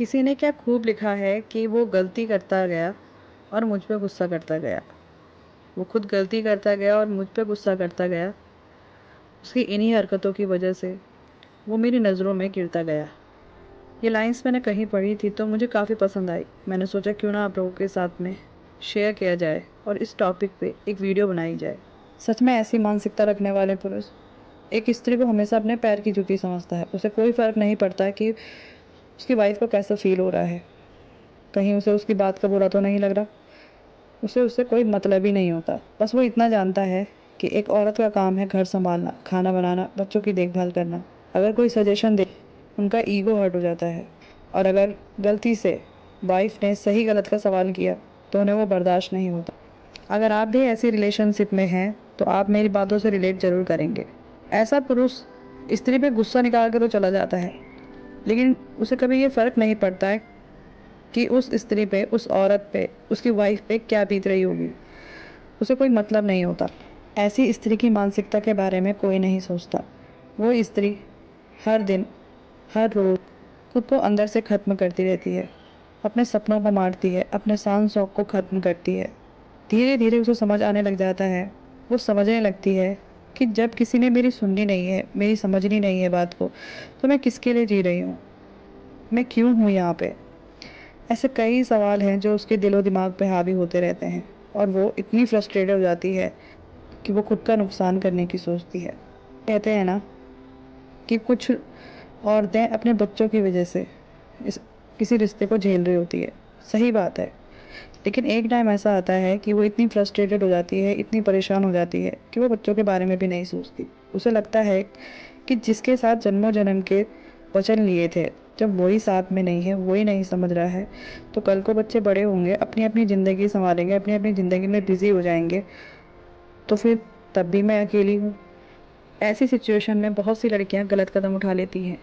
किसी ने क्या खूब लिखा है कि वो गलती करता गया और मुझ पे गुस्सा करता गया। वो खुद गलती करता गया और मुझ पे गुस्सा करता गया। उसकी इन्हीं हरकतों की वजह से वो मेरी नज़रों में गिरता गया। ये लाइंस मैंने कहीं पढ़ी थी तो मुझे काफ़ी पसंद आई। मैंने सोचा क्यों ना आप लोगों के साथ में शेयर किया जाए और इस टॉपिक पे एक वीडियो बनाई जाए। सच में ऐसी मानसिकता रखने वाले पुरुष एक स्त्री को हमेशा अपने पैर की जूती समझता है। उसे कोई फ़र्क नहीं पड़ता कि उसकी वाइफ को कैसा फील हो रहा है। कहीं उसे उसकी बात का बुरा तो नहीं लग रहा। उसे उससे कोई मतलब ही नहीं होता। बस वो इतना जानता है कि एक औरत का काम है घर संभालना, खाना बनाना, बच्चों की देखभाल करना। अगर कोई सजेशन दे, उनका ईगो हर्ट हो जाता है। और अगर गलती से वाइफ ने सही गलत का सवाल किया तो उन्हें वो बर्दाश्त नहीं होता। अगर आप भी ऐसी रिलेशनशिप में हैं तो आप मेरी बातों से रिलेट ज़रूर करेंगे। ऐसा पुरुष स्त्री पे गुस्सा निकाल कर तो चला जाता है, लेकिन उसे कभी ये फ़र्क नहीं पड़ता है कि उस स्त्री पे, उस औरत पे, उसकी वाइफ पे क्या बीत रही होगी। उसे कोई मतलब नहीं होता। ऐसी स्त्री की मानसिकता के बारे में कोई नहीं सोचता। वो स्त्री हर दिन, हर रोज़ खुद को अंदर से ख़त्म करती रहती है, अपने सपनों को मारती है, अपने शान शौक को ख़त्म करती है। धीरे धीरे उसे समझ आने लग जाता है। वो समझने लगती है कि जब किसी ने मेरी सुननी नहीं है, मेरी समझनी नहीं है बात को, तो मैं किसके लिए जी रही हूँ, मैं क्यों हूँ यहाँ पे। ऐसे कई सवाल हैं जो उसके दिलो दिमाग पे हावी होते रहते हैं और वो इतनी फ्रस्ट्रेटेड हो जाती है कि वो खुद का नुकसान करने की सोचती है। कहते हैं ना कि कुछ औरतें अपने बच्चों की वजह से इस किसी रिश्ते को झेल रही होती है। सही बात है, लेकिन एक टाइम ऐसा आता है कि वो इतनी फ्रस्ट्रेटेड हो जाती है, इतनी परेशान हो जाती है कि वो बच्चों के बारे में भी नहीं सोचती। उसे लगता है कि जिसके साथ जन्मों जन्म के वचन लिए थे, जब वही साथ में नहीं है, वही नहीं समझ रहा है, तो कल को बच्चे बड़े होंगे, अपनी अपनी ज़िंदगी संभालेंगे, अपनी अपनी ज़िंदगी में बिजी हो जाएंगे, तो फिर तब भी मैं अकेली हूँ। ऐसी सिचुएशन में बहुत सी लड़कियाँ गलत कदम उठा लेती हैं।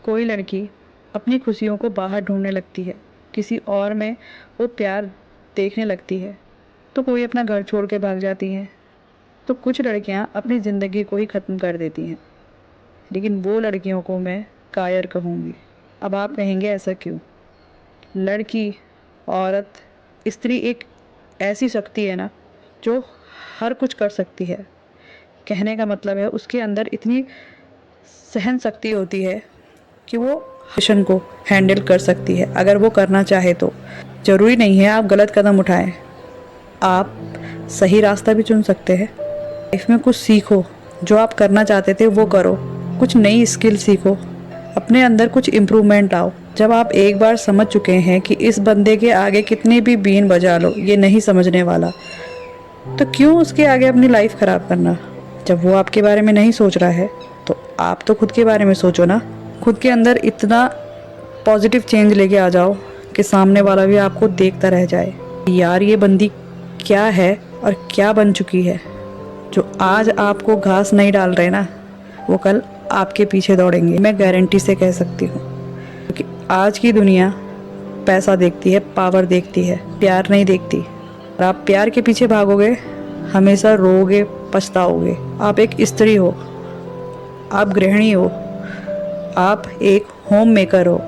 कोई लड़की अपनी खुशियों को बाहर ढूंढने लगती है, किसी और में वो प्यार देखने लगती है, तो कोई अपना घर छोड़ के भाग जाती हैं, तो कुछ लड़कियां अपनी ज़िंदगी को ही ख़त्म कर देती हैं। लेकिन वो लड़कियों को मैं कायर कहूँगी। अब आप कहेंगे ऐसा क्यों? लड़की, औरत, स्त्री एक ऐसी शक्ति है ना जो हर कुछ कर सकती है। कहने का मतलब है उसके अंदर इतनी सहन शक्ति होती है कि वो सिचुएशन को हैंडल कर सकती है अगर वो करना चाहे तो। ज़रूरी नहीं है आप गलत कदम उठाएं, आप सही रास्ता भी चुन सकते हैं। लाइफ में कुछ सीखो, जो आप करना चाहते थे वो करो, कुछ नई स्किल सीखो, अपने अंदर कुछ इम्प्रूवमेंट लाओ। जब आप एक बार समझ चुके हैं कि इस बंदे के आगे कितनी भी बीन बजा लो ये नहीं समझने वाला, तो क्यों उसके आगे अपनी लाइफ ख़राब करना। जब वो आपके बारे में नहीं सोच रहा है तो आप तो खुद के बारे में सोचो ना। खुद के अंदर इतना पॉजिटिव चेंज लेके आ जाओ कि सामने वाला भी आपको देखता रह जाए, यार ये बंदी क्या है और क्या बन चुकी है। जो आज आपको घास नहीं डाल रहे ना, वो कल आपके पीछे दौड़ेंगे, मैं गारंटी से कह सकती हूँ। क्योंकि आज की दुनिया पैसा देखती है, पावर देखती है, प्यार नहीं देखती। और आप प्यार के पीछे भागोगे, हमेशा रोओगे, पछताओगे। आप एक स्त्री हो, आप गृहिणी हो, आप एक होम मेकर हो,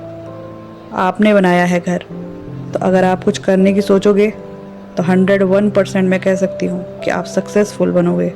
आपने बनाया है घर। तो अगर आप कुछ करने की सोचोगे तो 101% मैं कह सकती हूँ कि आप सक्सेसफुल बनोगे।